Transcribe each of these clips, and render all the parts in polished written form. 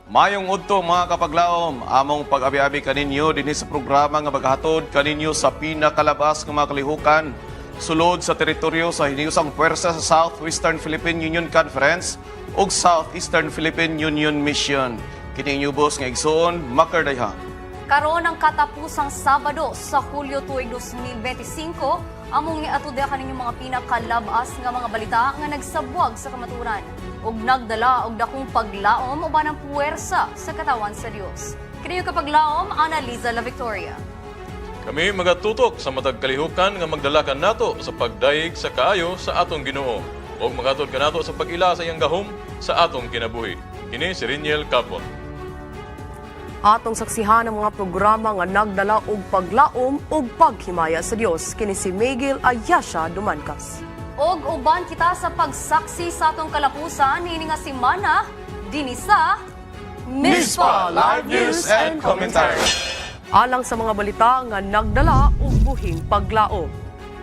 Mayong udto mga kapaglaom, among pag-abi-abi kaninyo dinhi sa programa nga maghatod kaninyo sa pinakalabas nga mga kalihukan sulod sa teritoryo sa hiniusang puwersa sa Southwestern Philippine Union Conference ug Southeastern Philippine Union Mission. Kini inyubos nga igsoon, makardayha. Karon ang katapusang Sabado sa Hulyo tuig 2025, among giatudya kaninyong mga pinakalabas nga mga balita nga nagsabwag sa kamaturan ug nagdala og dakong paglaom uban ang puwersa sa katawan sa Dios. Kini yung kapaglaom, Analiza La Victoria. Kami magatutok sa matag kalihukan nga magdalakan nato sa pagdaig sa kaayo sa atong Ginoo ug magatod kanato sa pag-ila sa iyang gahom sa atong kinabuhi. Kini si Riniel Capon. Atong saksihan ang mga programa nga nagdala og paglaom ug paghimaya sa Dios. Kini si Miguel Ayasha Dumancas. Og uban kita sa pagsaksi sa atong kalapusan hini nga semana dinhi sa Mispa Live News and Commentary. Alang sa mga balita nga nagdala og buhing paglaom.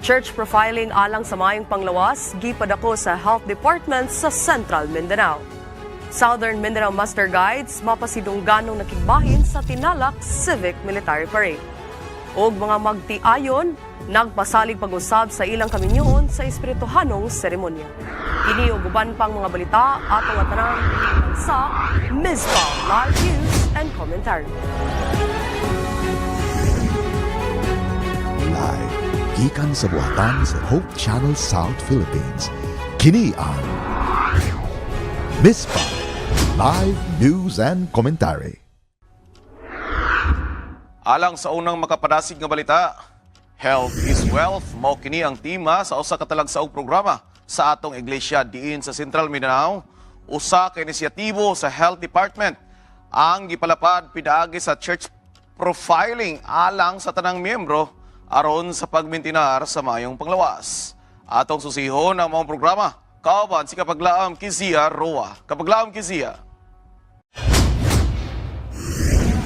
Church profiling alang sa mayong panglawas gipadako sa Health Department sa Central Mindanao. Southern Mindanao Master Guides mapasidungganong nakigbahin sa Tinalak Civic Military Parade. Og mga magtiayon, nagpasalig pag-usab sa ilang kaminyoon sa espirituhanong seremonya. Ini og uban pang mga balita atong atanang sa Mispa Live News and Commentary. Live gikan sa buhatan sa Hope Channel South Philippines. Kini ang Mispa Live News and Commentary. Alang sa unang makapadasig nga balita, Health is Wealth mao kini ang tema sa usa ka talagsaong programa sa atong iglesia diin sa Central Mindanao. Usa ka inisyatibo sa Health Department ang gipalapad pinaagi sa church profiling alang sa tanang miyembro aron sa pagmintinar sa mayong panglawas. Atong susihon ang mga programa, kauban si Kapaglaom Kizia Roa. Kapaglaom Kizia.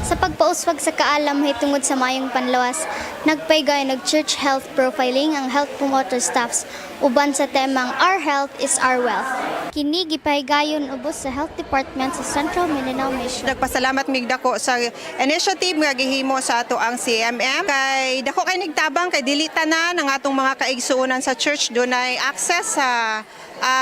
Sa pagpauswag sa kaalam hitungod sa mayong panlawas, nagpaygay nag-church health profiling ang health promoter staffs uban sa temang Our Health is Our Wealth. Kini gipahaygayon ubos sa Health Department sa Central Mindanao Mission. Nagpasalamat mig dako sa initiative nga gihimo sa ato ang CMM kay dako kay nigtabang kay dili tanan ang atong mga kaigsuonan sa church dunay access sa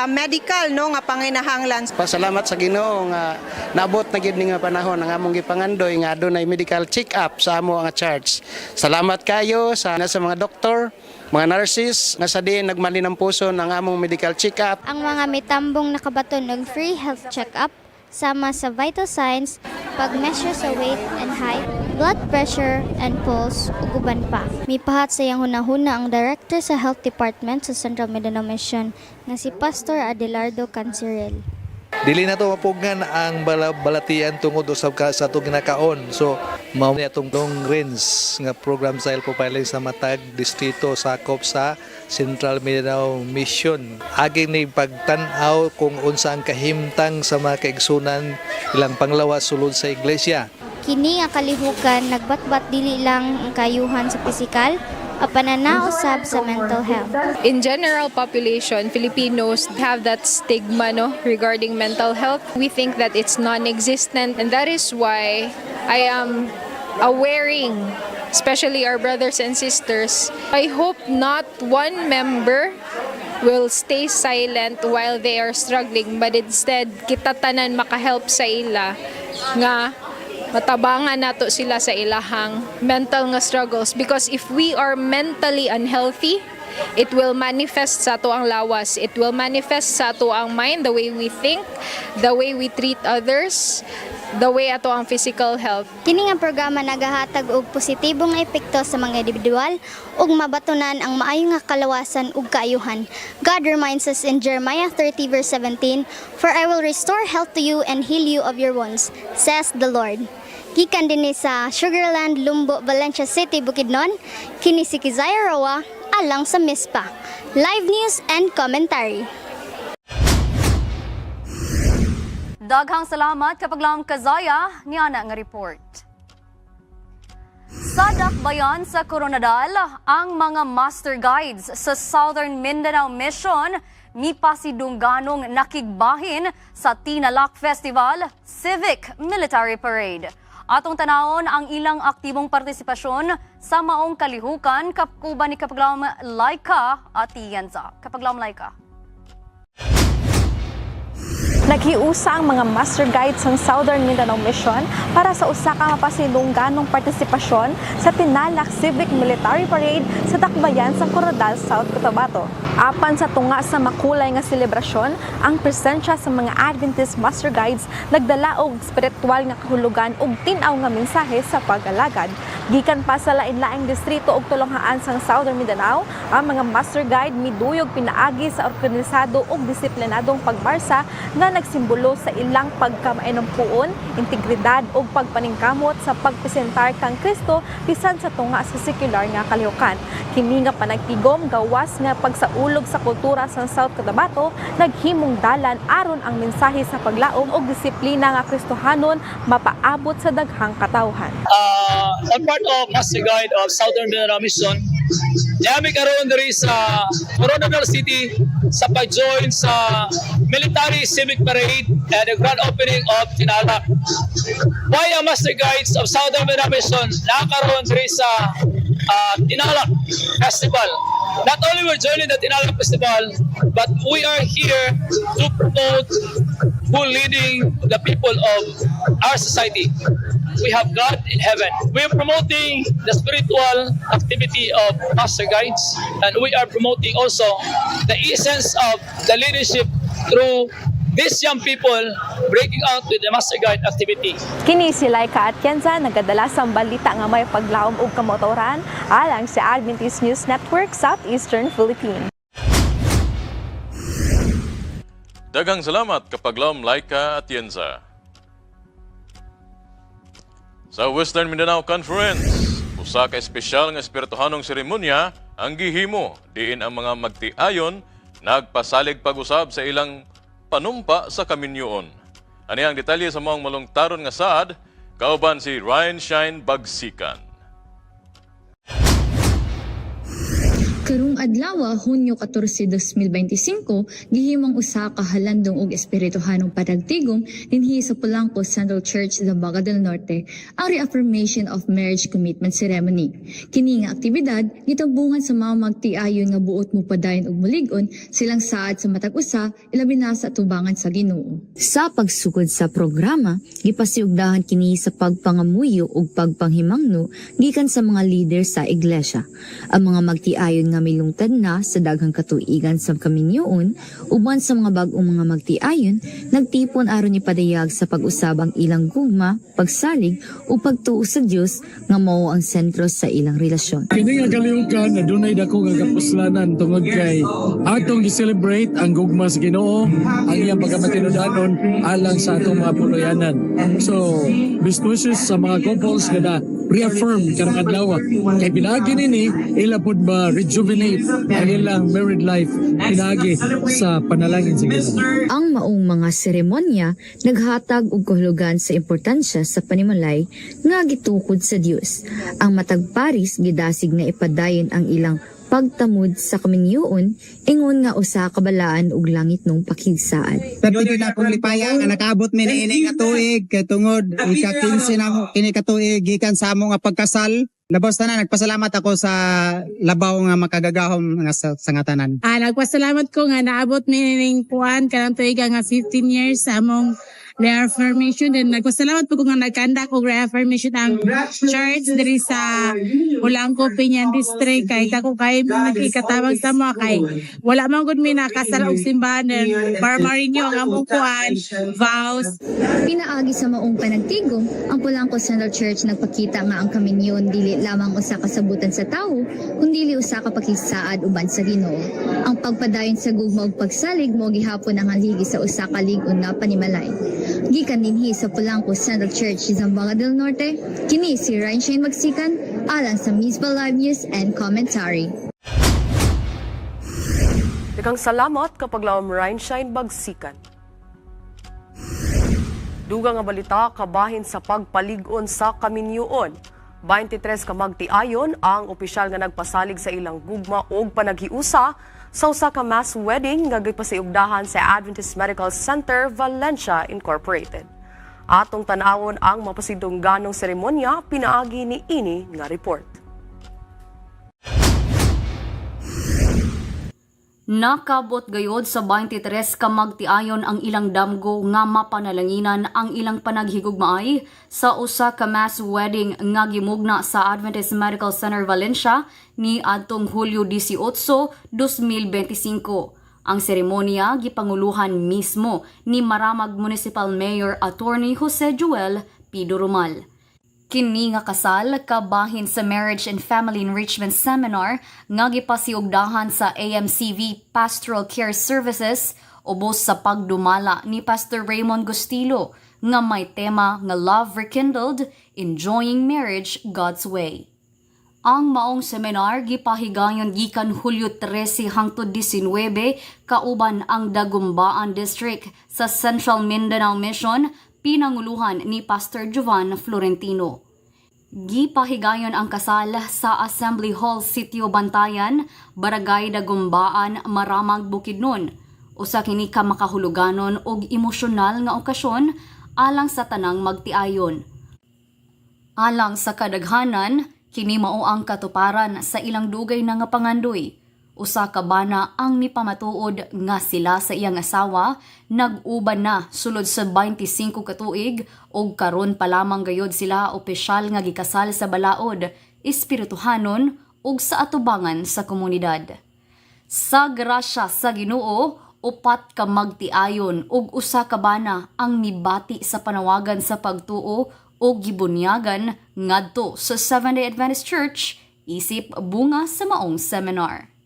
medical no nga panginahanglan. Pasalamat sa Ginoo nga naabot na gid nga panahon ang among gipangandoy nga adunay medical check-up sa amo nga church. Salamat kayo sa mga doktor, mga nurses nga sa diin nagmalin ng puso ng among medical check-up. Ang mga mitambong nakabaton og free health check-up sama sa vital signs, pag-measure sa weight and height, blood pressure and pulse ug uban pa. Mipahat sa iyang hunahuna ang director sa Health Department sa Central Mindanao Mission nga si Pastor Adelardo Cancirel. Dili na to mapugngan ang balatian tungod usab ka sa atong ginakaon. So mao ni atong long range nga program sa health profiling sa matag distrito sakop sa Central Mindanao Mission. Aging ni pagtan-aw kung unsa ang kahimtang sa mga kaigsunan ilang panglawas sulod sa iglesia. Kini nga kalihukan nagbatbat dili lang ang kayuhan sa pisikal, pananausab sa mental health. In general population, Filipinos have that stigma regarding mental health. We think that it's non-existent, and that is why I am awareing, especially our brothers and sisters. I hope not one member will stay silent while they are struggling, but instead kita tanan makahelp sa ila nga matabangan nato sila sa ilahang mental nga struggles, because if we are mentally unhealthy, it will manifest sa ato ang lawas, it will manifest sa ato ang mind, the way we think, the way we treat others, the way ato ang physical health. Kini nga programa nagahatag og positibong epekto sa mga individual ug mabatunan ang maayo nga kalawasan ug kaayuhan. God reminds us in Jeremiah 30 verse 17, "For I will restore health to you and heal you of your wounds, says the Lord." Gikan dinhi sa Sugarland, Lumbo, Valencia City, Bukidnon, kini si Kizaya Roa alang sa Mispa Live News and Commentary. Daghang salamat Kapaglaom Kazaya niana nga report. Sa dakbayan sa Coronadal, ang mga master guides sa Southern Mindanao Mission ni pasidungganong nakigbahin sa Tinalak Festival Civic Military Parade. Atong tanawon ang ilang aktibong partisipasyon sa maong kalihukan kapkuban ni Kapaglam Laika at Tienza. Kapaglam Laika. Naghiusa ang mga master guides ng Southern Mindanao Mission para sa usa ka mapasilungganong partisipasyon sa Tinalak Civic Military Parade sa Dakbayan sa Coronadal, South Cotabato. Apan sa tunga sa makulay nga selebrasyon, ang presensya sa mga Adventist master guides nagdala og spiritual nga kahulugan ug tin-aw nga mensahe sa pag-alagad. Gikan pa sa lain-laing distrito ug tulonghaan sang Southern Mindanao, ang mga master guide miduyog pinaagi sa organisado ug disiplinadong pagmarsa nga nagsimbolo sa ilang pagkamainumpuon, integridad ug pagpaningkamot sa pagpresentar kang Kristo bisan sa tunga sa sekular nga kalihukan. Kini nga panagtigom gawas nga pagsaulog sa kultura sa South Cotabato naghimong dalan aron ang mensahe sa paglaom ug disiplina nga Kristohanon mapaabot sa daghang katawhan. On part of Master Guide of Southern Mindanao Mission, nami karon diri sa Coronadal City sa pag-join sa Military Civic Parade and the grand opening of Tinalak. Why ang Master Guides of Southern Mindanao Mission nakaroon diri sa Tinalak Festival? Not only we're joining the Tinalak Festival, but we are here to promote who leading the people of our society. We have God in heaven. We are promoting the spiritual activity of Master Guides, and we are promoting also the essence of the leadership through these young people breaking out with the Master Guide activity. Kini si Laika at Tienza nagadala sa balita nga may paglaom ug kamotoran alang sa Adventist News Network Southeastern Philippines. Daghang salamat Kapaglam Laika at Tienza. Sa Western Mindanao Conference, usa ka espesyal nga espirituhanong seremonya ang gihimo diin ang mga magtiayon nagpasalig pag-usab sa ilang panumpa sa kaminyoon. Ani ang detalye sa maong malungtaron nga saad, kauban si Ryan Shine Bagsikan. Karong adlaw, Hunyo 14, 2025, gihimong usa ka halandong og espirituhanong padagtigom dinhi sa Polanco Central Church, Zamboanga del Norte, ang reaffirmation of marriage commitment ceremony. Kini nga aktibidad gitagbungan sa mga magtiayon nga buot mo padayon og mulig-on silang saad sa matag usa ilabi na sa tubangan sa Ginoo. Sa pagsugod sa programa, gipasiugdahan kini sa pagpangamuyo ug pagpanghimangno gikan sa mga leader sa iglesia. Ang mga magtiayon nga milungtad na sa daghang katuigan sa kaminyoon, uban sa mga bag-ong mga magtiayon, nagtipon aron ipadayag sa pag-usab ang ilang gugma, pagsalig o pagtuo sa Dios nga mao ang sentro sa ilang relasyon. Kini nga kalihukan na dunay dako nga kapuslanan tungod kay atong gi-celebrate ang gugma sa Ginoo, ang iyang pagkamatinudanon alang sa atong mga puloyanan. So, best wishes sa mga couples nga reaffirm karong adlaw kay pinagi nini ila pud ba rejuvenate ang ilang married life pinagi sa panalangin sa Ginoo. Ang maong mga seremonya naghatag og kahulugan sa importansya sa panimalay nga gitukod sa Dios. Ang matag paris gidasig nga ipadayon ang ilang pagtamod sa kaminyoon ingon nga usa ka balaan og langit nung pakigsaad. Perti na akong lipaya nga nakaabot mi niini nga tuig kay tungod ika-15 na mo kini ka tuig gikan sa amo nga pagkasal. Labos na nagpasalamat ako sa labaw nga makagagahom nga sa ngatanan. Nagpasalamat ko nga naabot mi ning kuan kanang tuig nga 15 years sa among reaffirmation, and nagpasalamat po ko nga nagkanda ko reaffirmation ang church diri sa Polanco Peñan District kay tako kay nagkikatabang sa mga kay wala man gud mi nakasal og simbahan para marinyo ang among kuan vows. Pinaagi sa maong panagtigom, ang Polanco Central Church nagpakita nga ang kaminyon dili lamang usa ka sabutan sa tawo, kundi usa ka pakigsaad uban sa Ginoo. Ang pagpadayon sa gugma ug pagsalig mo gihapon ang haligi sa usa ka lig-on nga panimalay. Gikan dinhi sa Polanco Central Church, Zamboanga del Norte, kini si Ryan Shane Magsikan alang sa Misbah Live News and Commentary. Daghang salamat kapag laom Ryan Shine Bagsikan. Dugang nga balita kabahin sa pagpalig-on sa kaminyoon. 23 ka magtiayon ang opisyal nga nagpasalig sa ilang gugma og panaghiusa Sa usa ka mass wedding nga gipasiugdahan sa Adventist Medical Center Valencia Incorporated. Atong tanawon ang mapasidungganong seremonya pinaagi ni ini nga report. Nakabot gayod sa 23 ka magtiayon ang ilang damgo nga mapanalanginan ang ilang panaghigugmaay sa usa ka mass wedding nga gimugna sa Adventist Medical Center Valencia ni adtong Hulyo 18, 2025. Ang seremonya gipanguluhan mismo ni Maramag Municipal Mayor Attorney Jose Joel P. Durumal. Kini nga kasal kabahin sa Marriage and Family Enrichment Seminar nga gipasiugdahan sa AMCV Pastoral Care Services ubos sa pagdumala ni Pastor Raymond Gustilo nga may tema nga Love Rekindled, Enjoying Marriage God's Way. Ang maong seminar gipahigayon gikan Hulyo 13 hangtod 19 kauban ang Dagumbaan District sa Central Mindanao Mission pinanguluhan ni Pastor Jovan Florentino. Gipahigayon ang kasal sa Assembly Hall Sitio Bantayan, Barangay Dagumbaan, Maramag, Bukidnon. Usa kini ka makahuluganon og emosyonal nga okasyon alang sa tanang magtiayon. Alang sa kadaghanan, kini mao ang katuparan sa ilang dugay na nga pangandoy. Usa ka bana ang mipamatuod nga sila sa iyang asawa nag-uban na sulod sa 25 ka tuig ug karon pa lamang gayod sila opisyal nga gikasal sa balaod, espirituhanon ug sa atubangan sa komunidad. Sa grasya sa Ginoo, 4 ka magtiayon ug usa ka bana ang mibati sa panawagan sa pagtuo o gibunyagan ngadto sa Seventh-day Adventist Church isip bunga sa maong seminar.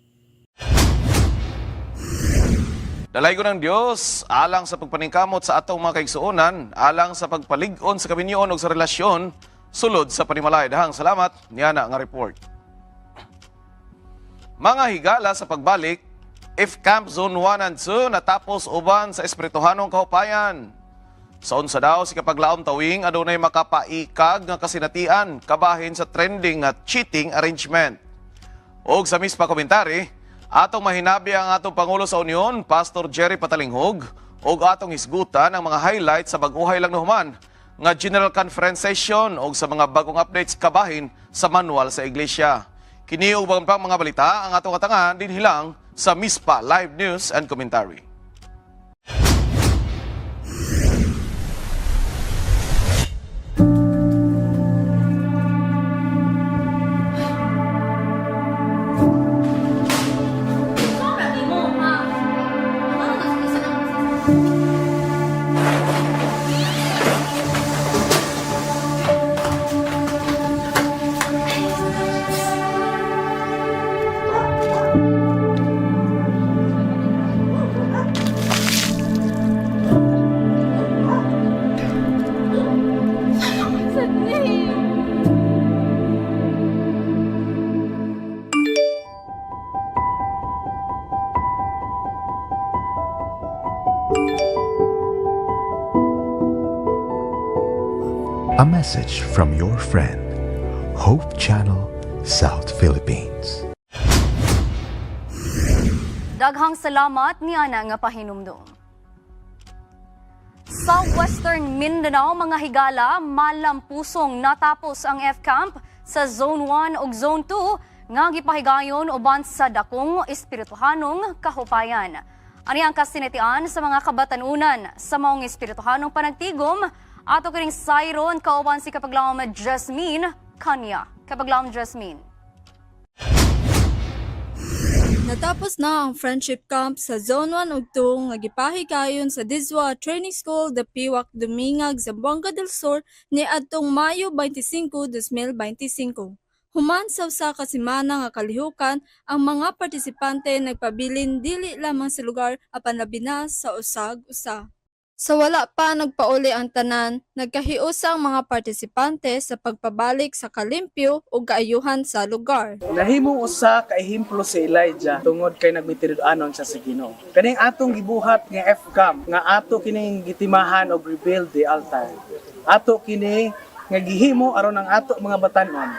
Dalaygon ng Dios alang sa pagpaningkamot sa atong mga kaigsuonan, alang sa pagpalig-on sa kaminyoon o sa relasyon, sulod sa panimalay. Dahang salamat, niyana nga report. Mga higala sa pagbalik, if Camp Zone 1 and 2 natapos uban sa espirituhanong kahupayan. Sa unsa daw si kapaglaom tawing adunay makapaikag nga kasinatian kabahin sa trending at cheating arrangement. Og sa mispa komentary, atong mahinabi ang atong Pangulo sa Union, Pastor Jerry Patalinghog, og atong hisgutan ang mga highlights sa baguhay lang nahuman nga General Conference Session og sa mga bagong updates kabahin sa manual sa Iglesia. Kini ug pang mga balita ang atong katangan din hilang sa MISPA Live News and Commentary. A message from your friend, Hope Channel, South Philippines. Daghang salamat niana nga pahinumdum. Sa Western Mindanao, mga higala, malampusong natapos ang F-Camp sa Zone 1 ug Zone 2 nga gipahigayon uban sa dakong espirituhanong kahupayan. Ani ang kasinatian sa mga kabatanunan sa maong espirituhanong panagtigom ato kining sayron kauban si kapaglaom Jasmine Kanya. Kapaglaom Jasmine. Natapos na ang friendship camp sa Zone 1 ug 2 nga gipahigayon sa Dizwa Training School de Piwak Dumingag, Zamboanga del Sur ni adtong Mayo 25, 2025. Human sa usa ka semana nga kalihukan, ang mga partisipante nagpabilin dili lamang sa lugar apan labi na sa usag-usa. Sa wala pa nagpauli ang tanan, nagkahiusa ang mga partisipante sa pagpabalik sa kalimpyo o kaayuhan sa lugar. Nahimong usa ka ehemplo si Elijah tungod kay nagmitinud-anon siya sa Ginoo. Kaning atong gibuhat nga F-Camp nga ato kining gitimahan og rebuild the altar. Ato kini nga gihimo aron ang ato mga batan-on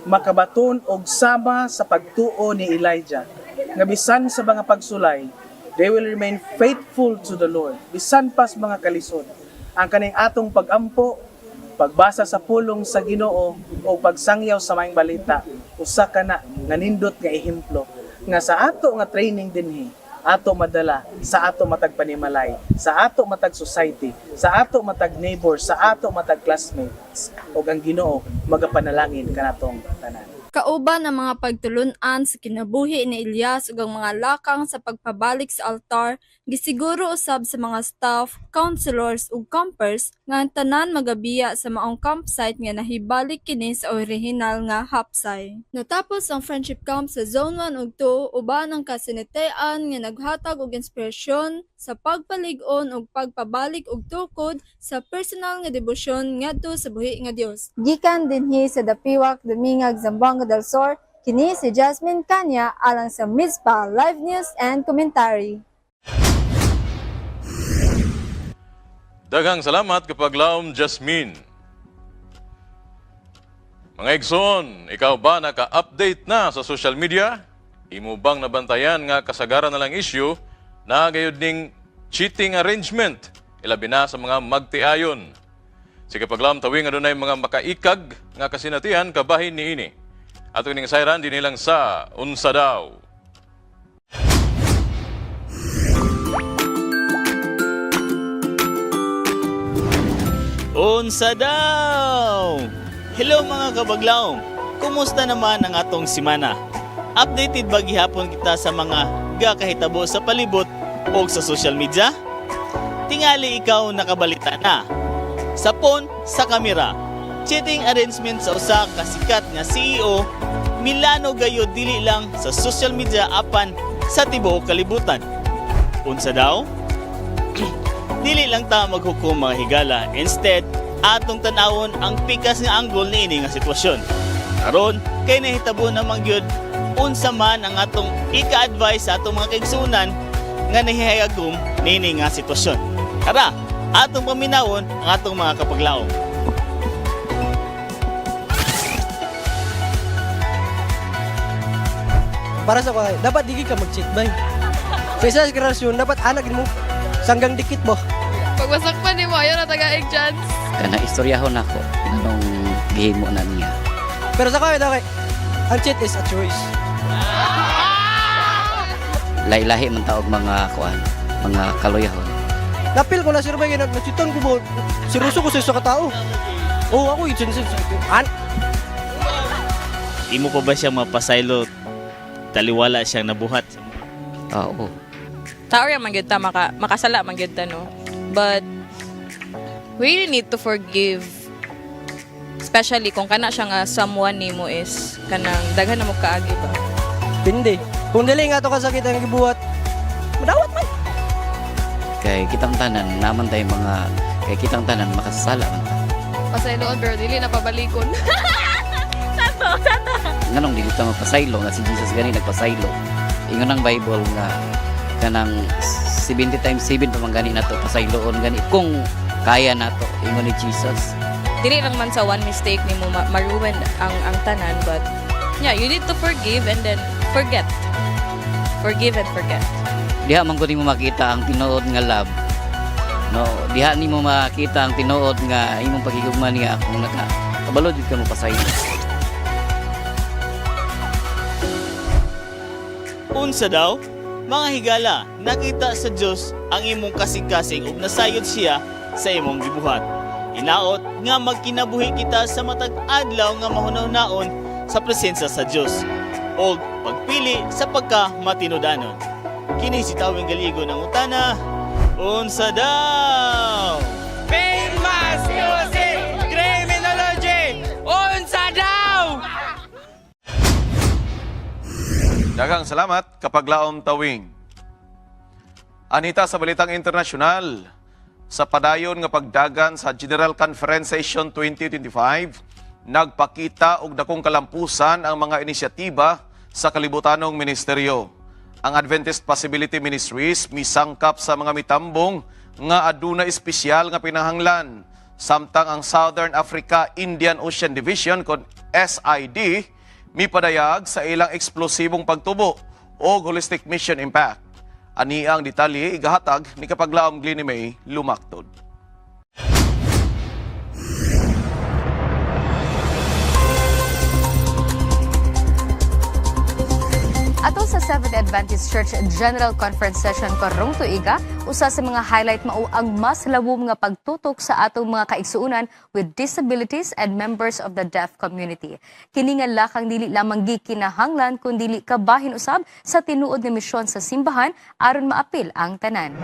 makabaton og sama sa pagtuo ni Elijah. nga bisan sa mga pagsulay, they will remain faithful to the Lord. Bisan pas mga kalisod, ang kaning atong pagampo, pagbasa sa pulong sa Ginoo o pagsangyaw sa maayong balita, usa ka na nga nindot nga ehemplo nga sa ato nga training dinhi, ato madala sa ato matag panimalay, sa ato matag society, sa ato matag neighbor, sa ato matag classmates, ug ang Ginoo magapanalangin kanatong tanan. Kauban ang mga pagtulun-an sa kinabuhi ni Elias ug ang mga lakang sa pagpabalik sa altar, gisiguro usab sa mga staff, counselors ug campers nga ang tanan magabiya sa maong campsite nga nahibalik kini sa orihinal nga hapsay. Natapos ang friendship camp sa Zone 1 ug 2, uban ang kasinatian nga naghatag og inspirasyon sa pagpalig-on ug pagpabalik og tukod sa personal nga debosyon ngadto sa buhi nga Dios. Gikan dinhi sa Dapiwak, Dumingag, Zamboanga del Sur, kini si Jasmine Kanya alang sa Mizpah Live News and Commentary. Daghang salamat kapag laom Jasmine. Mga igsoon, ikaw ba naka-update na sa social media? Imo bang nabantayan nga kasagaran na lang issue na gayud ning cheating arrangement, ilabi na sa mga magtiayon? Sige paglam tawing adunay mga makaikag nga kasinatihan kabahin niini. Ato ning sayran din nilang sa Unsa Daw. Unsa daw? Hello mga kabaglaom. Kumusta naman ang atong simana? Updated ba gihapon kita sa mga gakahitabo sa palibot o sa social media? Tingali ikaw nakabalita na. Sa phone, sa kamera, cheating arrangement sa usa ka sikat nga CEO, milano gayud dili lang sa social media apan sa tibuok kalibutan. Unsa daw? Dili lang ta maghukom mga higala, instead atong tan-awon ang pikas nga angle niini nga sitwasyon. Karon kay nahitabo na magyud unsa man ang atong ika-advise sa atong mga kaigsunan nga nahihayagom niini nga sitwasyon. Tara, atong paminawon ang atong mga kapaglaom. Para sa kuhay, dapat digi ka mag-cheat bay. Sa isa sa relasyon, dapat anak mo sanggang dikit mo. Pagwasak pa ni mo, ayaw na taga-egg chance. Kana istoryahon ako anong gihimo na niya. Pero sa kuhay, ang cheat is a choice. Lahi-lahi man taog mga kuan, mga kaluyahon. Napil ko na sir bay, nag-cheaton ko mo. Siruso ko sa isa katao. Oo, ako yun. Di mo pa ba siya mapasaylo? Taliwala siyang nabuhat. Oo. Tao yung magyud ta, makasala magyud ta, no? But, we really need to forgive. Especially kung kana siya nga someone nimo is kanang daghan na mo kaagi ba? Hindi. Kung dili nga to kasakit ang gibuhat, madawat man. Kay kitang tanan, naman tayo kay kitang tanan makasala man. Pasayloon pero dili na pabalikon. Sato. Nganong dili ta mapasaylo nga si Jesus gani nagpasaylo. Ingon ang Bible nga kanang 70 times 7 pa man gani nato pasayloon gani kung kaya nato ingon ni Jesus. Dili lang man sa one mistake nimo maruin ang tanan, but yeah, you need to forgive and then forget. Forgive and forget. Diha man ko nimo makita ang tinuod nga love. No, diha nimo makita ang tinuod nga imong pagigugma niya kung kabalo jud ka mo pasaylo. Unsa daw? Mga higala, nakita sa Diyos ang imong kasing-kasing ug nasayod siya sa imong gibuhat. Inaot nga magkinabuhi kita sa matag adlaw nga mahunaw-naon sa presensya sa Diyos o pagpili sa pagka-matinudanon. Kini si Tawing Galigo ng utana, unsa daw? Famous Music Criminology! Unsa daw? Daghang salamat kapag laom tawing. Anita sa balitang internasyonal, sa padayon nga pagdagan sa General Conference Session 2025, nagpakita og dakong kalampusan ang mga inisyatiba sa kalibutanong ministeryo. Ang Adventist Possibility Ministries misangkap sa mga mitambong nga aduna espesyal nga pinahanglan, samtang ang Southern Africa Indian Ocean Division kon SID mipadayag sa ilang eksplosibong pagtubo o Holistic Mission Impact. Ani ang detalye igahatag ni Kapaglaom Glenny May Lumaktod. Ato sa Seventh Adventist Church General Conference Session karong tuiga, usa sa mga highlight mao ang mas lawom nga pagtutok sa atong mga kaigsuonan with disabilities and members of the deaf community. Kini nga lakang dili lamang gikinahanglan kun dili kabahin usab sa tinuod nga misyon sa simbahan aron maapil ang tanan.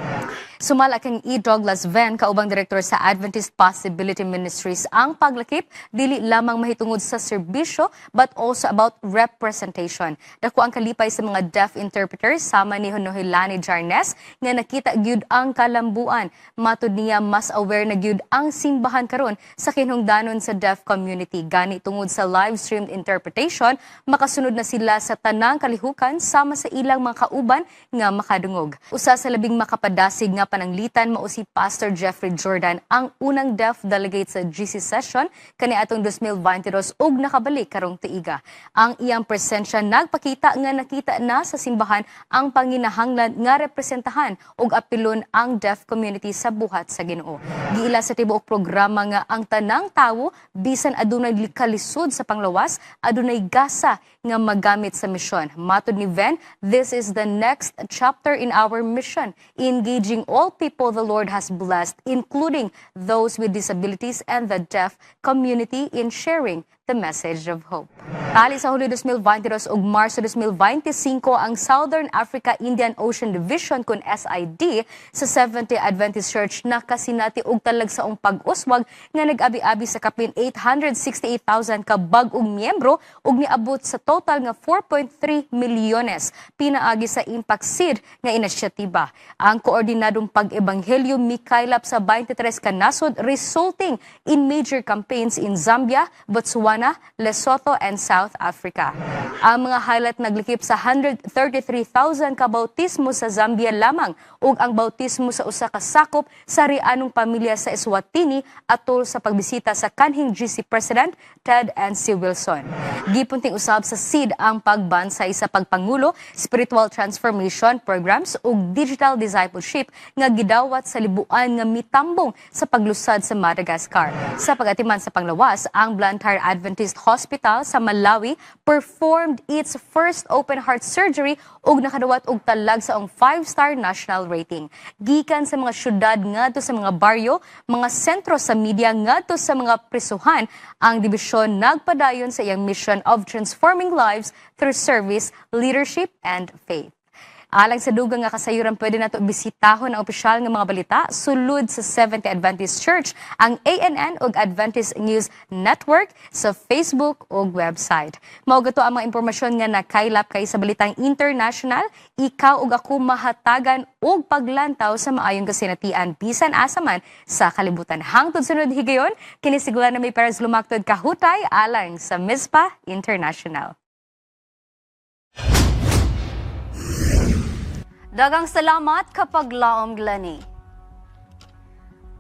Sumala kang E. Douglas Venn, kaubang direktor sa Adventist Possibility Ministries, ang paglakip dili lamang mahitungod sa serbisyo but also about representation. Dako ang kalipay sa mga deaf interpreters sama ni Honohilani Jarnes nga nakita gyud ang kalambuan. Matud niya mas aware na gyud ang simbahan karon sa kinhungdanon sa deaf community. Gani tungod sa live-streamed interpretation, makasunod na sila sa tanang kalihukan sama sa ilang mga kauban nga makadungog. Usa sa labing makapadasig nga pananglitan mao si Pastor Jeffrey Jordan, ang unang deaf delegate sa GC session kaniadtong 2022 ug nakabalik karong tuiga. Ang iyang presensya nagpakita nga nakita na sa simbahan ang panginahanglan nga representahan ug apilon ang deaf community sa buhat sa Ginoo. Giila sa tibuok programa nga ang tanang tawo bisan adunay kalisod sa panglawas, adunay gasa nga magamit sa misyon. Matud ni Venn, this is the next chapter in our mission, engaging all people the Lord has blessed, including those with disabilities and the deaf community in sharing the message of hope. Tali sa Hulyo 2022 ug Marso 2025 ang Southern Africa Indian Ocean Division kun SID sa 70 Adventist Church nakasinati og talagsaong pag-uswag nga nag-abi-abi sa kapin 868,000 ka bag-ong miyembro ug niabot sa total nga 4.3 milyones pinaagi sa Impact Seed nga inisyatiba. Ang koordinadong pag-ebanghelyo mikaylap sa 23 ka nasod resulting in major campaigns in Zambia, Botswana, Lesotho and South Africa. Ang mga highlight naglikip sa 133,000 ka bautismo sa Zambia lamang ug ang bautismo sa usa ka sakop sa rianong pamilya sa Eswatini atol sa pagbisita sa kanhing GC President Ted and C. Wilson. Gipunting usab sa SEED ang pagbansay sa pagpangulo, spiritual transformation programs ug digital discipleship nga gidawat sa libuan nga mitambong sa paglusad sa Madagascar. Sa pagatiman sa panglawas, ang Blantyre Adventist Hospital sa Malawi performed its first open heart surgery ug nakadawat og talag sa 5-star national rating. Gikan sa mga syudad ngadto sa mga baryo, mga sentro sa media ngadto sa mga prisuhan, ang dibisyon nagpadayon sa iyang mission of transforming lives through service, leadership, and faith. Alang sa dugang nga kasayuran, pwede nato bisitahon ang opisyal nga mga balita sulod sa 70 Adventist Church, ang ANN ug Adventist News Network sa Facebook ug website. Mao gato ang mga impormasyon nga nakaylap kay sa balitang international, ikaw ug ako mahatagan og paglantaw sa maayong kasinatian bisan asa man sa kalibutan. Hangtod sunod higayon, kini sigula na may pares lumaktod kahutay alang sa MISPA International. Dagang salamat kapag laom Glenny.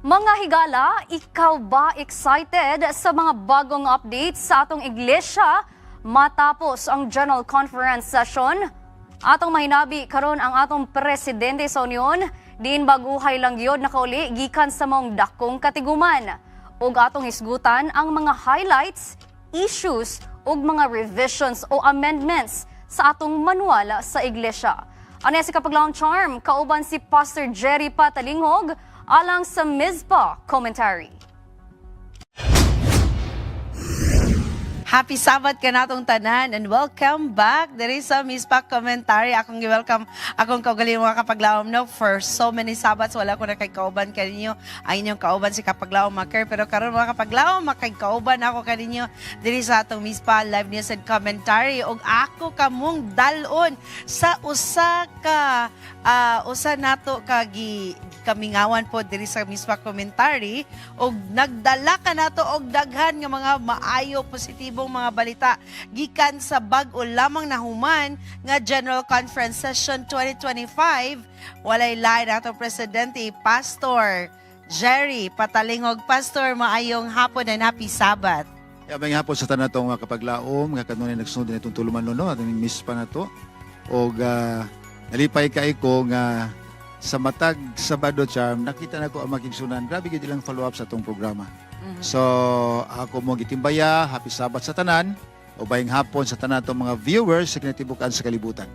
Mga higala, ikaw ba excited sa mga bagong updates sa atong iglesia matapos ang General Conference Session? Atong mahinabi karon ang atong presidente sa Union, diin baguhay lang gyud nakauli gikan sa mong dakong katiguman. Ug atong hisgutan ang mga highlights, issues ug mga revisions o amendments sa atong manual sa iglesia. Ano si Kapaglaong Charm, kauban si Pastor Jerry Patalingog, alang sa MISPA Commentary. Happy Sabbath ka natong tanan and welcome back. There is a MISPA Commentary. Akong gi-welcome akong kaugaling mga Kapaglaom. No, for so many Sabbats, wala ko na kay kauban kaninyo. Ang inyong kauban si Kapaglaom Maker. Pero karon mga Kapaglaom, makay-kauban ako kaninyo. There is atong MISPA Live News and Commentary. Og ako kamong dalon sa usa nato kagi kamingawan po diri sa MISPA Commentary og nagdala ka nato og daghan nga mga maayo positibong mga balita gikan sa bag-o lamang nahuman nga General Conference Session 2025. Walay lain nato presidente Pastor Jerry Patalingog. Pastor, maayong hapon and happy Sabbath. May hapon sa tanan itong kapaglaom, nga kanunay nagsunod na itong tuluman no, at MISPA na to. o nalipay kay ko nga sa matag Sabado charm nakita na ko ang makigsunan. Grabe gid ilang follow up sa atong programa. So ako mo gitimbaya, happy Sabat sa tanan o bayang hapon sa tanan atong mga viewers sa kinatibukan sa kalibutan.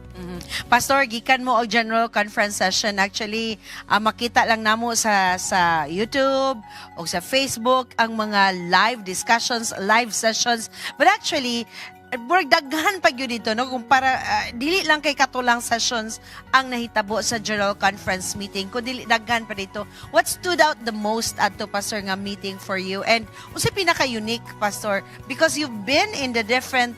Pastor, gikan mo og general conference session. Actually, makita lang namo sa YouTube o sa Facebook ang mga live discussions, live sessions. But actually, murag daghan pa gyud dito, no? Kung para dili lang kay katulang sessions ang nahitabo sa general conference meeting, kun dili daghan pa dito. What stood out the most adto, Pastor, nga meeting for you? And unsay pinaka-unique, Pastor? Because you've been in the different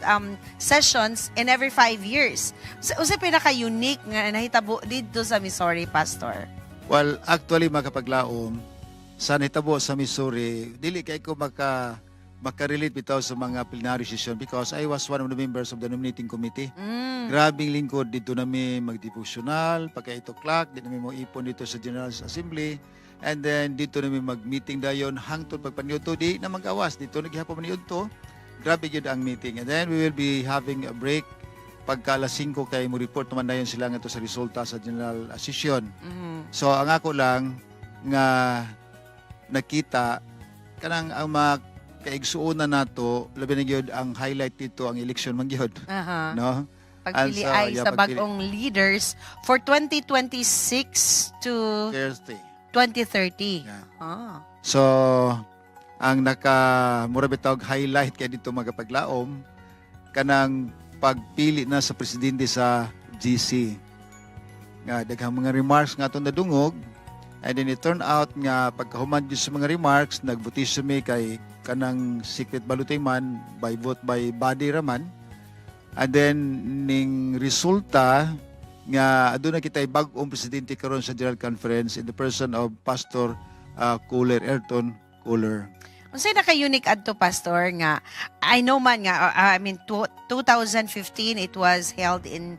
sessions in every 5 years. Unsay pinaka-unique nga nahitabo dito sa Missouri, Pastor? Well, actually makapaglaom sa nahitabo sa Missouri, dili kay ko makarelate bitaw sa mga plenary session because I was one of the members of the nominating committee. Grabing lingkod dito nami mag-devotional, pagka 8 o'clock, dito nami mo ipon dito sa General Assembly, and then dito nami mag-meeting dayon hangtod pagpaniudto di na mag-awas. Dito naghihapon maniudto, grabe yun ang meeting. And then we will be having a break pagka alas 5 kay mo report naman dayon sila nga to sa resulta sa General Session. So ang ako lang nga nakita kanang ang mga kaigsuonan nato labi na gyud ang highlight dito ang election man gyud. No? Pagpili ay sa bagong leaders for 2026 to 2030. Yeah. So ang mura bitawg highlight kay dito magapaglaom kanang pagpili na sa presidente sa GC. Nga daghang mga remarks nga atong nadungog, and then it turned out nga pagkahuman gyud sa mga remarks nagvotation mi kay kanang secret balutay man by vote by body raman, and then ning resulta nga aduna kitay bag-ong presidente karon sa General Conference in the person of Pastor Cooler, Ayrton Cooler. Unsay naka-unique adto, Pastor, nga I know man nga 2015 it was held in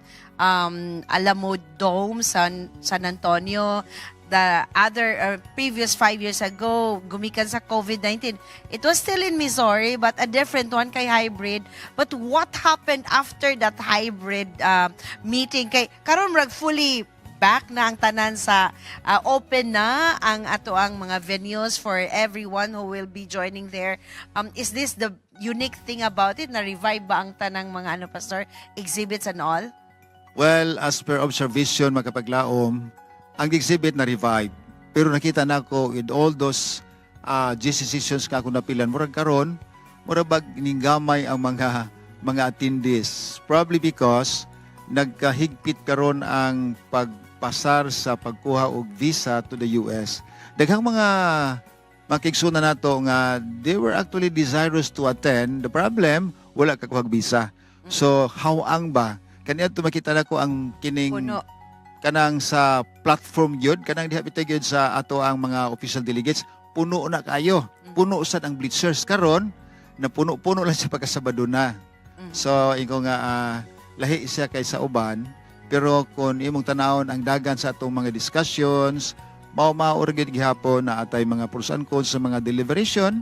Alamo Dome, San Antonio. The other previous 5 years ago, gumikan sa COVID-19. It was still in Missouri, but a different one kay hybrid. But what happened after that hybrid meeting? Kay karon rag fully back na ang tanan sa open na ang ato ang mga venues for everyone who will be joining there. Is this the unique thing about it? Na-revive ba ang tanang mga Pastor, exhibits and all? Well, as per observation makapaglaom, ang exhibit na revive. Pero nakita na ko with all those GC sessions nga ako napilan, murag karon, murag bag ninggamay ang mga attendees. Probably because nagkahigpit karon ang pagpasar sa pagkuha og visa to the US. Daghang mga makigsuna nato nga they were actually desirous to attend. The problem, wala kakuha visa. So, hawang ba? Kaniya to makita na ko ang kining Puno. Kanang sa platform yun, kanang dihabitay yun sa ato ang mga official delegates, puno na kayo. Puno sad ang bleachers. Karon na puno lang siya pagkasabado na. So, ikaw nga, lahi siya kay sa uban. Pero kung imong tanawon ang dagan sa atong mga discussions, mao-urgid gihapon na atay mga pros and cons sa mga deliberation,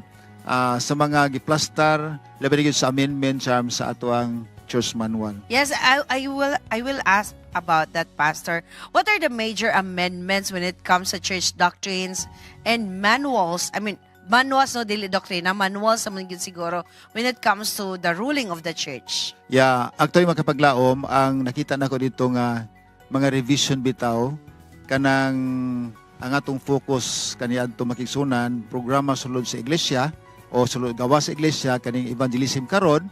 sa mga giplastar, labi na sa amendment charm sa ato ang church manual. Yes, I will ask about that, Pastor. What are the major amendments when it comes to church doctrines and manuals? I mean, manuals, no, dili doktrina, manuals naman yun siguro when it comes to the ruling of the church. Yeah, actually makapaglaom, ang nakita na ko dito nga mga revision bitaw, kanang ang atong focus kaniadto makigsunan, programa sulod sa iglesia o sulod gawa sa iglesia, kaning evangelism karon,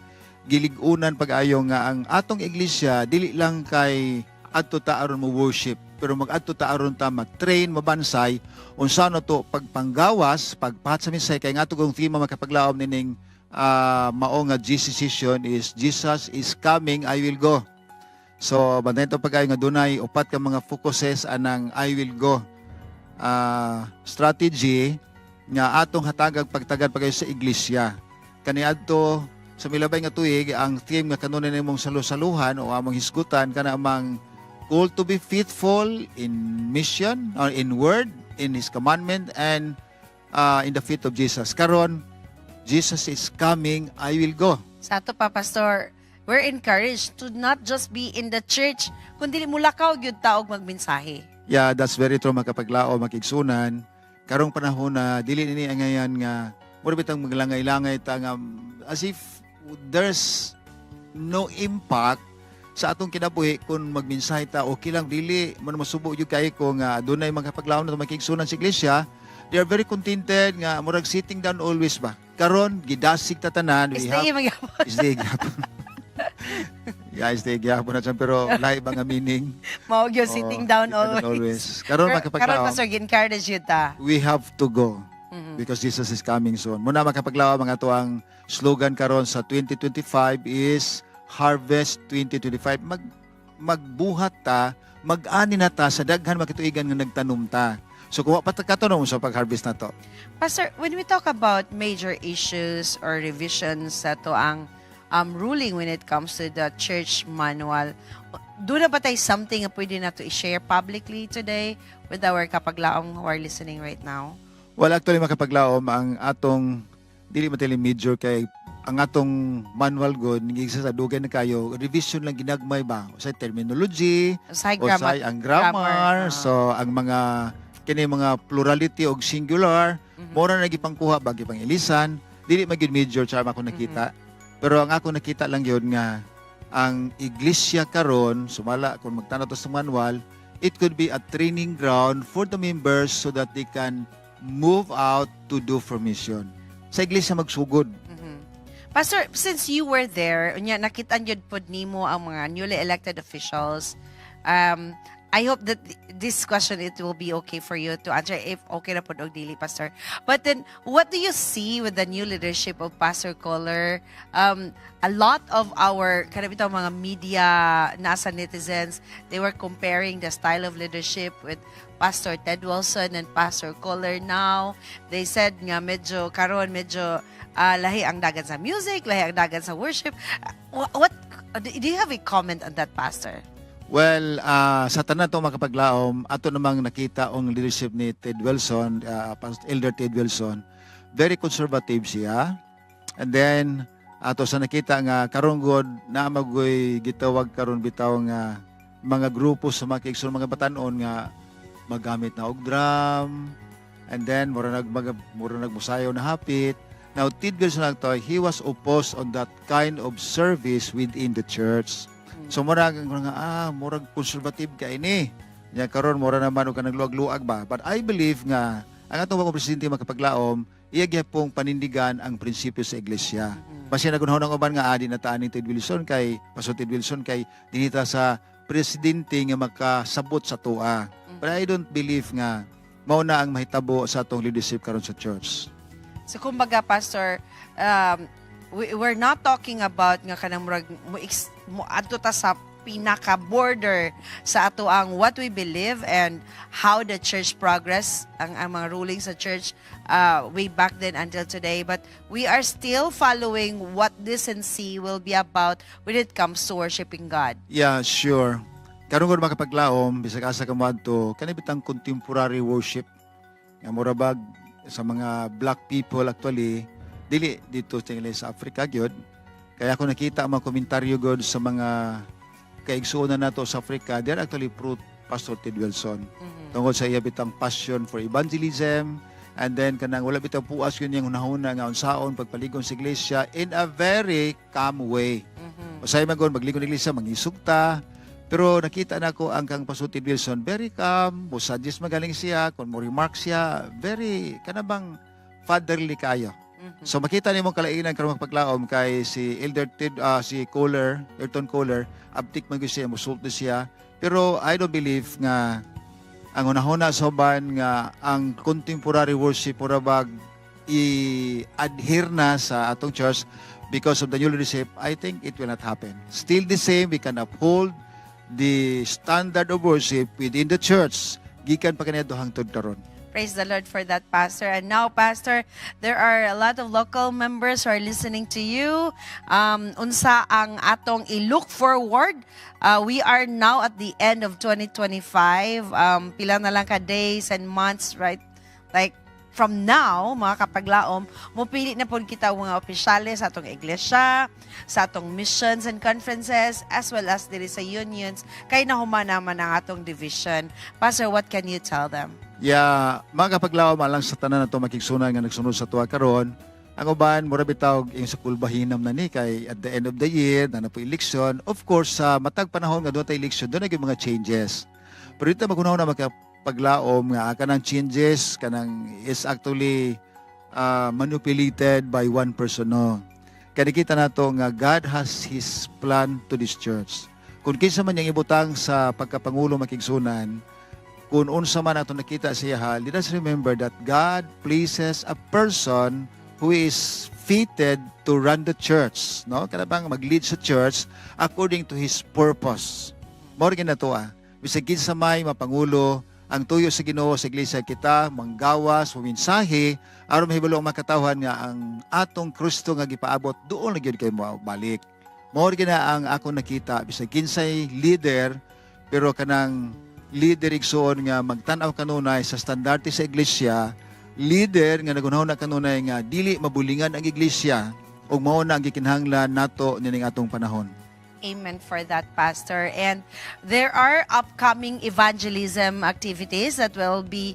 giligunan pag-ayo nga ang atong iglesia dili lang kay adto ta aron mo worship, pero mag-adto ta aron ta ma-train, mabansay unsa no to pagpanggawas, pagpahat sa minsay kay nga atong tema makapaglaom nining mao nga GC session is Jesus is coming, I will go. So bantayan to pag-ayo nga dunay upat ka mga focuses anang I will go strategy nga atong hatagag pagtagad pagayo sa iglesia. Kaniadto sa milabay nga tuig, ang theme nga kanunan nimong salusaluhan o among hisgutan kana amang call to be faithful in mission or in word, in His commandment, and in the feet of Jesus. Karon, Jesus is coming, I will go. Sa ato pa, Pastor, we're encouraged to not just be in the church, kundi mulakaw gyud ta og magmensahe. Yeah, that's very true mga kapaglao, makigsunan. Karong panahon na dili nini ang ngayon nga mura bitang maglangay-langay ta nga as if there's no impact sa atong kinabuhi kung magmensahe ta okay lang dili man masubo gyud kay ko nga dunay mga kapaglao na makigsunan sa iglesia. They are very contented nga murag sitting down always ba. Karon gidasig ta tanan we have stay gyapon. Yeah, stay gyapon na dyan, pero lahi ba nga meaning? Mao gyud sitting down always. Karon Karon makapaglao. pastor encourage yun ta. We have to go because Jesus is coming soon. Muna makapaglawa mga to ang slogan karon sa 2025 is Harvest 2025. Magbuhat ta, mag-ani na ta sa daghan makituigan nga nagtanom ta. So kung patakatanong sa pag-harvest na to. Pastor, when we talk about major issues or revisions sa to ang ruling when it comes to the church manual, doon na ba tayo something na pwede na to i-share publicly today with our kapaglaong who are listening right now? Well, actually makapaglaom ang atong dili matili major kay ang atong manual good ngigsa sa dugay na kayo revision lang ginagmay ba sa terminology Usay o sa ang grammar. So ang mga kini mga plurality og singular mora na gipangkuha ba gipang ilisan dili magyud major charm ako nakita. Pero ang ako nakita lang yun nga ang iglesia karon sumala kung magtanaw to sa manual, it could be a training ground for the members so that they can move out to do for mission. Sa iglesia magsugod. Pastor, since you were there, unya nakita gyud pod nimo ang mga newly elected officials. I hope that this question it will be okay for you to answer if okay na pod og dili, Pastor. But then, what do you see with the new leadership of Pastor Kohler? A lot of our kanabitaw mga media nasa netizens, they were comparing the style of leadership with Pastor Ted Wilson and Pastor Kohler now. They said nga medyo karon medyo lahi ang dagan sa music, lahi ang dagan sa worship. What do you have a comment on that, Pastor? Well, sa tanan to makapaglaom, ato namang nakita ang leadership ni Ted Wilson, Elder Ted Wilson. Very conservative siya. And then, ato sa nakita nga karon god na magoy gitawag karon bitaw nga mga grupo sa mga kigsun mga batanon nga magamit na og drum. And then, mura nagmusayaw na hapit. Now, Ted Wilson lang to, he was opposed on that kind of service within the church. So murag conservative ka ini. Nya karon mura naman og nagluag-luag ba. But I believe nga ang atong mga presidente makapaglaom, iya gyapong panindigan ang prinsipyo sa iglesia. Basi nagunahon ang uban nga adi na taan ni Ted Wilson kay Pastor Ted Wilson kay dinita sa presidente nga makasabot sa tua. But I don't believe nga mao na ang mahitabo sa atong leadership karon sa church. So kumbaga, Pastor, we're not talking about nga kanang murag mo adto ta sa pinaka border sa ato ang what we believe and how the church progress ang mga rulings sa church way back then until today, but we are still following what decency will be about when it comes to worshiping God. Yeah, sure. Karon gud makapaglaom bisag asa ka moadto kani bitang contemporary worship nga murabag sa mga black people actually dili dito sa Africa gyud. Kaya ako nakita ang mga komentaryo god sa mga kaigsuonan nato sa Africa, they're actually pro Pastor Ted Wilson. Tungkol sa iya bitang passion for evangelism, and then kanang wala bitang puas yun yung hunahuna nga unsaon pagpaligong sa iglesia in a very calm way. Usay magon magligong sa iglesia mangisugta, pero nakita nako ang kang Pastor Ted Wilson very calm, busadis magaling siya, kung mo remark siya, very kanabang fatherly kayo. So makita nimo kalainan karong paglaom kay si Elder Ted, si Kohler, Ayrton Kohler, abtik man gyud siya, musulti siya. Pero I don't believe nga ang unahuna sa uban nga ang contemporary worship murabag i-adhere na sa atong church because of the new leadership. I think it will not happen. Still the same, we can uphold the standard of worship within the church. Gikan pa kaniadto hangtod karon. Praise the Lord for that, Pastor. And now, Pastor, there are a lot of local members who are listening to you. Unsa ang atong i-look forward? We are now at the end of 2025. Pila na lang ka days and months, right? Like from now, mga kapaglaom, mupili na po kita ang mga opisyales sa atong iglesia, sa atong missions and conferences, as well as diri sa unions, kay nahuman naman ang atong division. Pastor, what can you tell them? Mga kapaglaom alang sa tanan na ito makigsunan nga nagsunod sa tuwa karon. Ang uban, mura bitawag yung sa kulbahinam na ni kay at the end of the year, na po election. Of course, sa matag panahon nga doon tayo election, doon yung mga changes. Pero dito magunahon na magkapaglaom nga kanang changes, kanang is actually manipulated by one person. No? Kaya nakita na to nga God has His plan to this church. Kung kinsa man yung ibutang sa pagkapangulo makigsunan, kung unsa man ato nakita siya hal, let us remember that God places a person who is fitted to run the church, no? Kada bang mag-lead sa church according to His purpose. More na to bisag kinsa may mapangulo, ang tuyo sa Ginoo sa iglesia kita, manggawas, mumensahe, aron mahibalo ang makatawhan nga ang atong Kristo nga gipaabot doon na gyud kay mo balik. More na ang ako nakita, bisag kinsay leader, pero kanang leader igsoon nga magtan-aw kanunay sa standarte sa iglesia, leader nga nagunahon na kanunay nga dili mabulingan ang iglesia ug mao na ang gikinahanglan nato nining atong panahon. Amen for that, Pastor. And there are upcoming evangelism activities that will be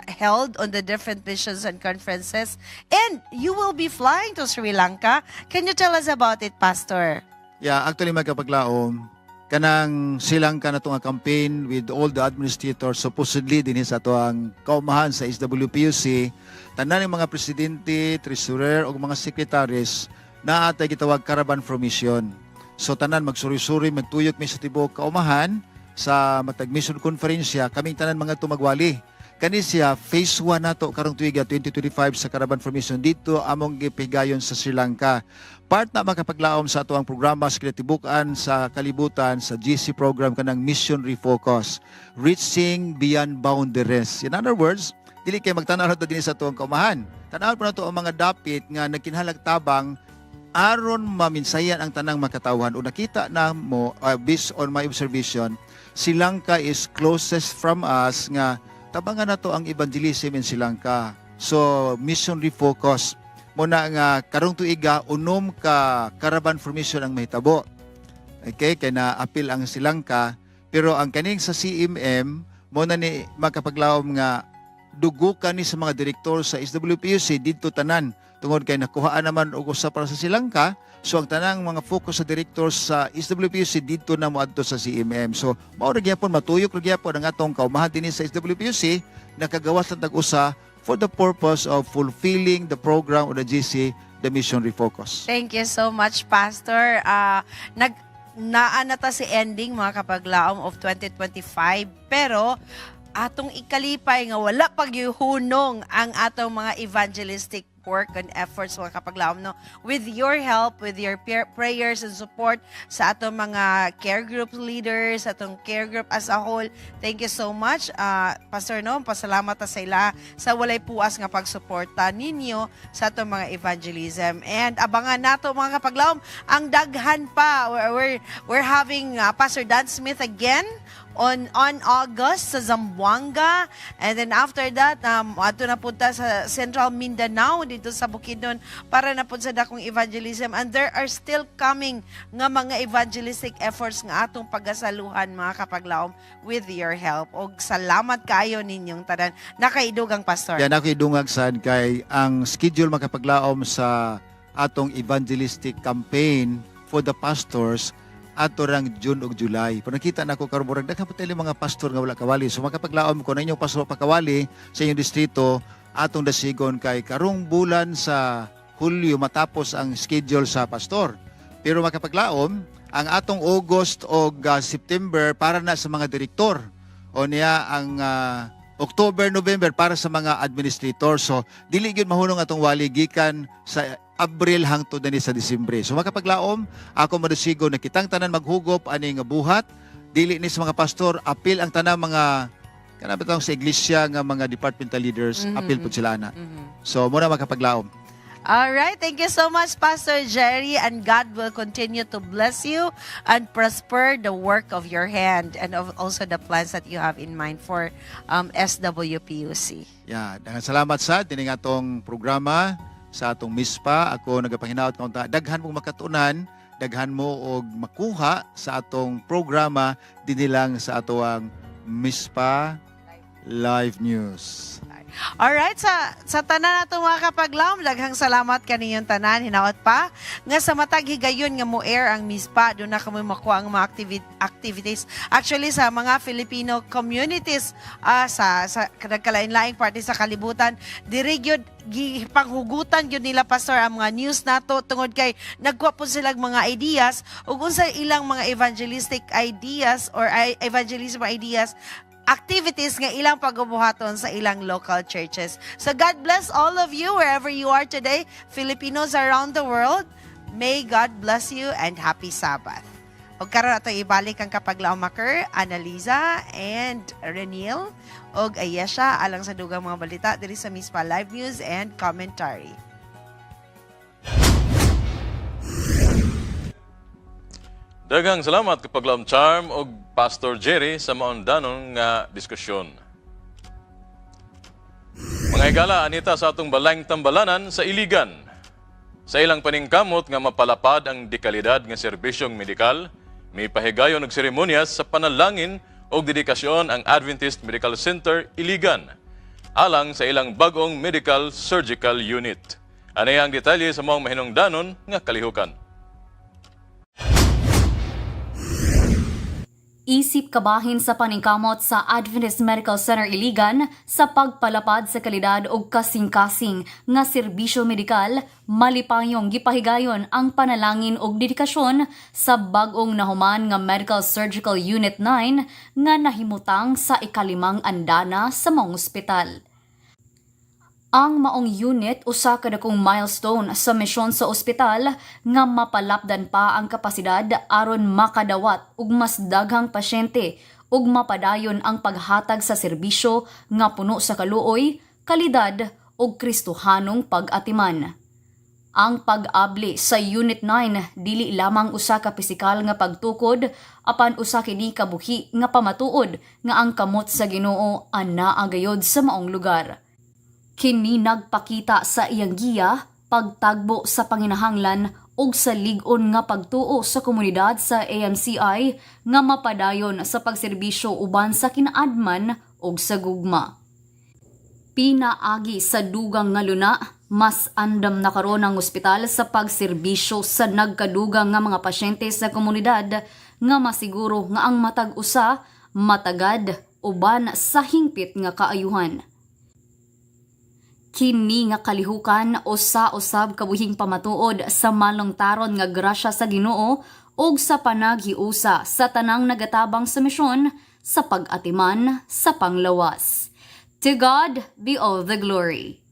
held on the different missions and conferences. And you will be flying to Sri Lanka. Can you tell us about it, Pastor? Actually magkapaglaom, kanang silang ka na itong campaign with all the administrators, supposedly din sa ito ang kaumahan sa SWPUC, tanan ng mga presidente, treasurer o mga secretaries na atay gitawag caravan for mission. So tanan magsuri-suri, magtuyok mi sa tibok kaumahan sa matag mission konferensya, kaming tanan mga tumagwali. Kani siya, phase 1 nato karong tuiga 2025 sa caravan for mission dito among gipigayon sa Sri Lanka. Part na makapaglaom sa ato ang programa sa kinatibukan sa kalibutan sa GC program kanang Mission Refocus, Reaching Beyond Boundaries. In other words, dili kay magtanaw nato din sa ato ang kaumahan. Tanaw pa nato ang mga dapit nga nagkinhalag tabang aron maminsayan ang tanang makatawhan. O nakita na mo, based on my observation, Sri Lanka is closest from us nga tabangan na to ang evangelism in Sri Lanka. So, Mission Refocus. Muna nga karong tuiga, unom ka caravan for mission ang mahitabo. Okay, kaya na-appeal ang Sri Lanka. Pero ang kaning sa CMM, muna ni makapaglaom nga dugukan ni sa mga direktor sa SWPUC dito tanan. Tungod kay nakuhaan naman og usa para sa Sri Lanka. So ang tanang mga focus sa director sa SWPUC dito na moadto sa CMM. So mao ra gyapon matuyok ra gyapon ang atong kaumahan dinhi sa SWPUC nakagawas ng tag-usa for the purpose of fulfilling the program of the GC, the Mission Refocus. Thank you so much, Pastor. Naanata si ending mga kapaglaom of 2025 pero atong ikalipay nga wala pagyuhunong ang atong mga evangelistic work and efforts mga kapaglaom, no? With your help, with your prayers and support sa atong mga care group leaders, atong care group as a whole, thank you so much. Pastor, no? Pasalamat sa ila sa walay puas nga pagsuporta ninyo sa atong mga evangelism. And abangan nato mga kapaglaom, ang daghan pa. We're having Pastor Dan Smith again on August sa Zamboanga, and then after that ato na punta sa Central Mindanao dito sa Bukidnon para na pud sa dakong evangelism, and there are still coming nga mga evangelistic efforts nga atong pagasaluhan mga kapaglaom with your help. Og salamat kaayo ninyong tanan. Nakaidugang Pastor. Nakidungag sad kay ang schedule makapaglaom sa atong evangelistic campaign for the pastors ato rang June ug July. Pero nakita na ko karon murag daghan pa mga pastor nga wala kawali. So makapaglaom ko na inyong pastor pakawali sa inyong distrito atong dasigon kay karong bulan sa Hulyo matapos ang schedule sa pastor. Pero makapaglaom ang atong August o September para na sa mga direktor. O niya ang October, November para sa mga administrator. So dili gyud mahunong atong wali gikan sa Abril hangtod na ni sa Disyembre. So makapaglaom, ako madasigo na kitang tanan maghugop ani nga buhat, dili ni sa mga pastor, apil ang tanang mga kanabang sa iglesia nga mga departmental leaders, apil po sila na. So muna makapaglaom. All right. Thank you so much, Pastor Jerry. And God will continue to bless you and prosper the work of your hand and also the plans that you have in mind for SWPUC. Yeah, daghang salamat sa dining atong programa sa atong MISPA. Ako nagapanginaot kaunta, daghan mong makatunan, daghan mo og makuha sa atong programa dinhi lang sa atoang MISPA Live News. Alright, sa tanan nato mga kapaglaom, daghang salamat kaninyong tanan. Hinaot pa nga sa matag higayon nga mo air ang MISPA, doon na kamo makuha ang mga activities. Actually, sa mga Filipino communities, sa nagkalain-laing party sa kalibutan, dirigyod panghugutan yun nila, Pastor, ang mga news nato tungod kay nagkuha po silang mga ideas ug unsa ilang mga evangelistic ideas or evangelism ideas activities nga ilang pagbuhaton sa ilang local churches. So God bless all of you wherever you are today, Filipinos around the world. May God bless you and happy Sabbath. O karon ato ibalik ang kapaglaom maker, Annaliza and Reniel og Ayesha alang sa dugang mga balita diri sa MISPA Live News and Commentary. Daghang salamat kapaglaom Charm og Pastor Jerry sa maundanon nga diskusyon. Mga higala, anita sa atong balayng tambalanan sa Iligan. Sa ilang paningkamot nga mapalapad ang dekalidad nga serbisyong medikal, may pahigayon og seremonyas sa panalangin og dedikasyon ang Adventist Medical Center Iligan, alang sa ilang bagong medical surgical unit. Anay ang detalye sa mga mahinungdanon nga kalihukan. Isip kabahin sa paningkamot sa Adventist Medical Center Iligan sa pagpalapad sa kalidad o kasing-kasing nga serbisyo medikal, malipayong gipahigayon ang panalangin o dedikasyon sa bagong nahuman nga Medical Surgical Unit 9 nga nahimutang sa ikalimang andana sa mga ospital. Ang maong unit usa ka dakong milestone sa misyon sa ospital nga mapalapdan pa ang kapasidad aron makadawat og mas daghang pasyente ug mapadayon ang paghatag sa serbisyo nga puno sa kaluoy, kalidad ug Kristohanong pag-atiman. Ang pag-abli sa Unit 9 dili lamang usa ka pisikal nga pagtukod apan usa kini kabuhi nga pamatuod nga ang kamot sa Ginoo anaa gayod sa maong lugar. Kini nagpakita sa iyang giya, pagtagbo sa panginahanglan ug sa lig-on nga pagtuo sa komunidad sa AMCI nga mapadayon sa pagserbisyo uban sa kinaadman ug sa gugma. Pinaagi sa dugang nga luna, mas andam na karon ang ospital sa pagserbisyo sa nagkadugang nga mga pasyente sa komunidad nga masiguro nga ang matag usa, matagad uban sa hingpit nga kaayuhan. Kini nga kalihukan o sa usab kabuhing pamatuod sa malongtaron nga grasya sa Ginoo ug sa panaghiusa sa tanang nagatabang sa misyon sa pag-atiman sa panglawas. To God be all the glory.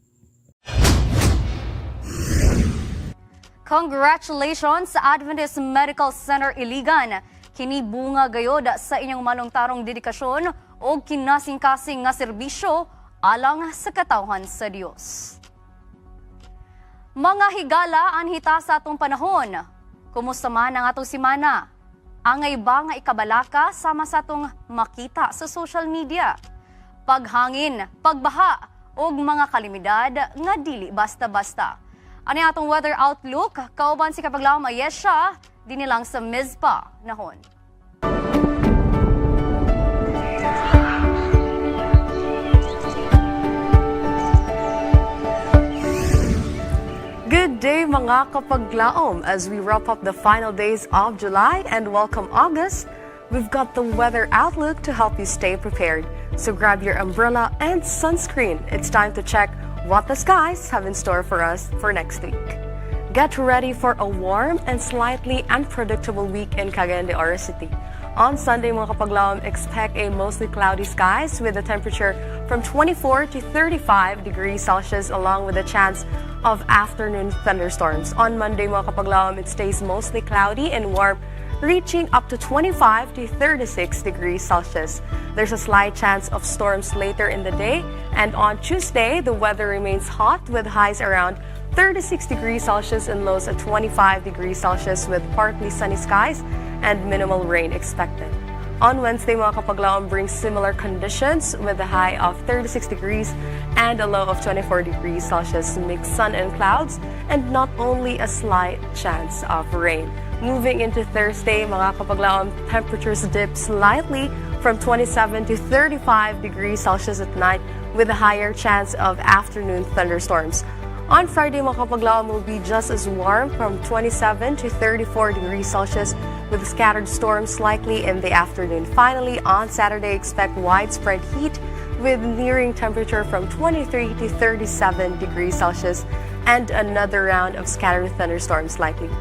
Congratulations sa Adventist Medical Center Iligan. Kini bunga gayod sa inyong malongtarong dedikasyon o kinasing-kasing nga serbisyo alang sa katawhan sa Dios. Mga higala anhita sa atong panahon. Kumusta man ang atong simana? Angay ba nga ikabalaka sama sa atong makita sa social media? Paghangin, pagbaha, ug mga kalimidad nga dili basta-basta. Ani atong weather outlook, kauban si kapaglaom Ayesha, dinilang sa MISPA nahon. Good day mga kapaglaom. As we wrap up the final days of July and welcome August, we've got the weather outlook to help you stay prepared. So grab your umbrella and sunscreen. It's time to check what the skies have in store for us for next week. Get ready for a warm and slightly unpredictable week in Cagayan de Oro City. On Sunday, mga kapaglaom, expect a mostly cloudy skies with a temperature from 24 to 35 degrees Celsius along with a chance of afternoon thunderstorms. On Monday, mga kapaglaom, it stays mostly cloudy and warm, reaching up to 25 to 36 degrees Celsius. There's a slight chance of storms later in the day, and on Tuesday, the weather remains hot with highs around 36 degrees Celsius and lows at 25 degrees Celsius with partly sunny skies and minimal rain expected. On Wednesday, mga kapaglaom brings similar conditions with a high of 36 degrees and a low of 24 degrees Celsius, mixed sun and clouds, and not only a slight chance of rain. Moving into Thursday, mga kapaglaom, temperatures dip slightly from 27 to 35 degrees Celsius at night with a higher chance of afternoon thunderstorms. On Friday, mga kapaglaom will be just as warm from 27 to 34 degrees Celsius with scattered storms likely in the afternoon. Finally, on Saturday, expect widespread heat with nearing temperature from 23 to 37 degrees Celsius and another round of scattered thunderstorms likely.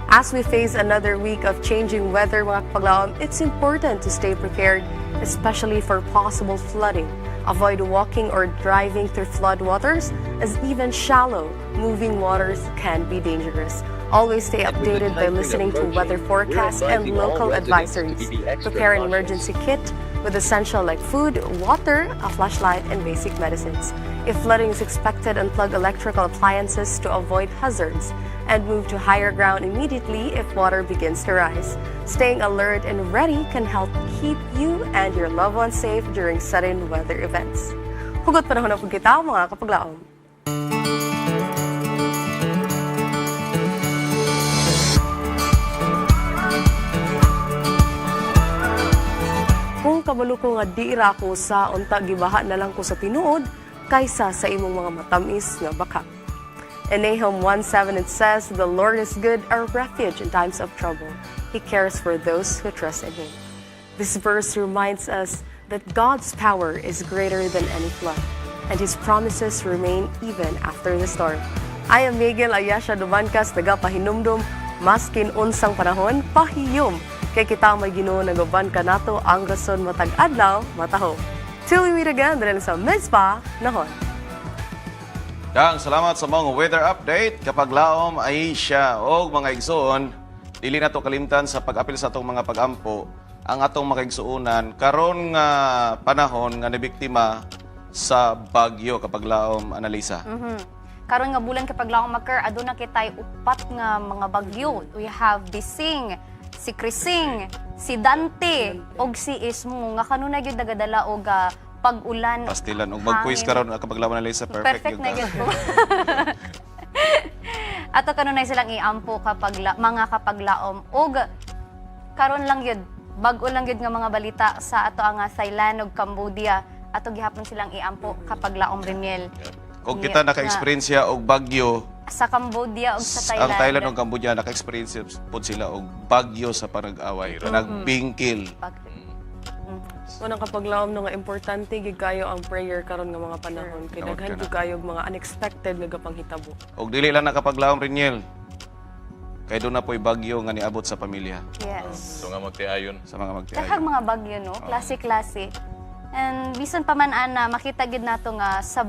As we face another week of changing weather, mga kapaglaom, it's important to stay prepared, especially for possible flooding. Avoid walking or driving through floodwaters, as even shallow, moving waters can be dangerous. Always stay updated by listening to weather forecasts and local advisories. Prepare an emergency kit with essential like food, water, a flashlight, and basic medicines. If flooding is expected, unplug electrical appliances to avoid hazards and move to higher ground immediately if water begins to rise. Staying alert and ready can help keep you and your loved ones safe during sudden weather events. Hugot panahon na po kita, mga kapaglaom. Kung kabalo ko nga di ra ko sa unta gibaha na lang ko sa tinuod kaysa sa imong mga matamis nga baka. In Nahum 1:7 it says, "The Lord is good, a refuge in times of trouble. He cares for those who trust in Him." This verse reminds us that God's power is greater than any flood, and His promises remain even after the storm. I am Miguel Ayasha Dubancas, nagapahinumdum, maskin unsang panahon, pahiyom. Kay kita may Ginoo nagaban ka nato ang rason matag adlaw, mataho. Till we meet again, dahil sa Mizpa, nahon. Kang salamat sa mga weather update. Kapag laom ay siya o mga igsoon, dili na to kalimtan sa pag-apil sa atong mga pag-ampo ang atong makaigsuunan karon nga panahon nga nabiktima sa bagyo kapag laom, Analisa. Karon nga bulan kapag laong makar, aduna kitay upat nga mga bagyo. We have Bising, si Krising, si Dante, og si Ismo nga kanunay gyud nagadala og pag-ulan. Pastilan og mag-quiz karon kapag laom, Analisa, perfect na gyud gyud po. Ato kanunay silang iampo kapag mga kapaglaom og karon lang gyud bag-o lang gyud nga mga balita sa ato ang Thailand ug Cambodia. Ato gihapon silang iampo kapag laom Reniel. Kung kita naka-experience og bagyo sa Cambodia ug sa Thailand. Ang Thailand ug Cambodia naka-experience pod sila og bagyo sa panag-away, nagbingkil. Unang kapaglaom no nga importante gid kayo ang prayer karon nga mga panahon kay daghan gyud kayo mga unexpected nga panghitabo. Og dili lang nakapaglaom, Reniel. Kay doon na po'y bagyo nga niabot sa pamilya. Yes. So nga magtiayon. Sa mga magtiayon. Kahag mga bagyo, no? Klase-klase. And bisan pa man ana, makita gid nato nga sa